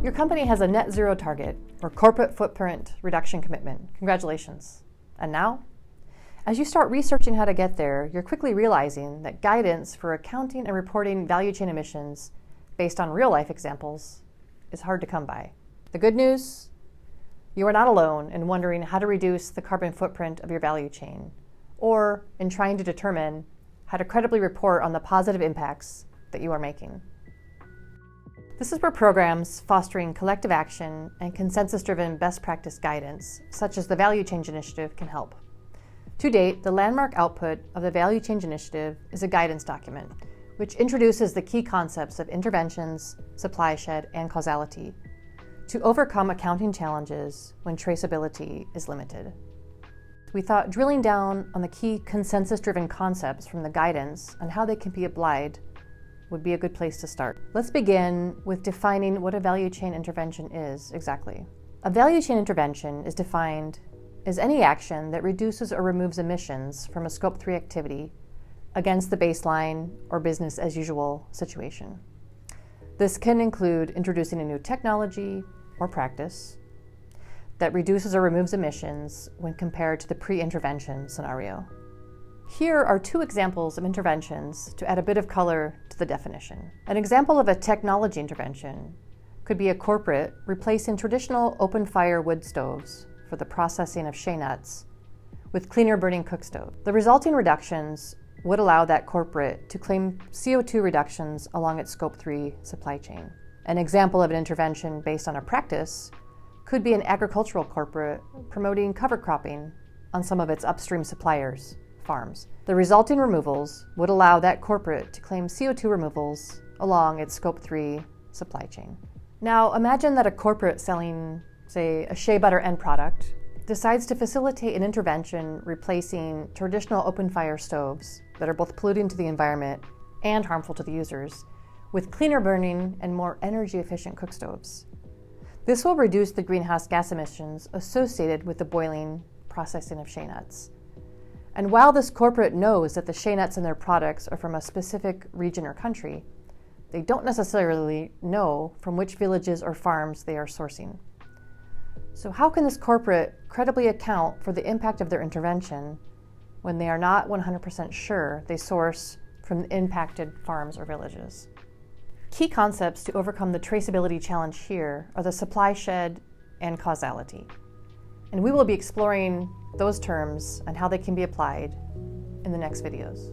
Your company has a net zero target or corporate footprint reduction commitment. Congratulations. And now, as you start researching how to get there, you're quickly realizing that guidance for accounting and reporting value chain emissions based on real-life examples is hard to come by. The good news? You are not alone in wondering how to reduce the carbon footprint of your value chain, or in trying to determine how to credibly report on the positive impacts that you are making. This is where programs fostering collective action and consensus-driven best practice guidance, such as the Value Change Initiative, can help. To date, the landmark output of the Value Change Initiative is a guidance document, which introduces the key concepts of interventions, supply shed, and causality to overcome accounting challenges when traceability is limited. We thought drilling down on the key consensus-driven concepts from the guidance and how they can be applied would be a good place to start. Let's begin with defining what a value chain intervention is exactly. A value chain intervention is defined as any action that reduces or removes emissions from a Scope 3 activity against the baseline or business as usual situation. This can include introducing a new technology or practice that reduces or removes emissions when compared to the pre-intervention scenario. Here are two examples of interventions to add a bit of color to the definition. An example of a technology intervention could be a corporate replacing traditional open-fire wood stoves for the processing of shea nuts with cleaner burning cook stove. The resulting reductions would allow that corporate to claim CO2 reductions along its Scope 3 supply chain. An example of an intervention based on a practice could be an agricultural corporate promoting cover cropping on some of its upstream suppliers' farms. The resulting removals would allow that corporate to claim CO2 removals along its Scope 3 supply chain. Now imagine that a corporate selling, say, a shea butter end product decides to facilitate an intervention replacing traditional open fire stoves that are both polluting to the environment and harmful to the users with cleaner burning and more energy efficient cook stoves. This will reduce the greenhouse gas emissions associated with the boiling processing of shea nuts. And while this corporate knows that the shea nuts in their products are from a specific region or country, they don't necessarily know from which villages or farms they are sourcing. So how can this corporate credibly account for the impact of their intervention when they are not 100% sure they source from the impacted farms or villages? Key concepts to overcome the traceability challenge here are the supply shed and causality. And we will be exploring those terms and how they can be applied in the next videos.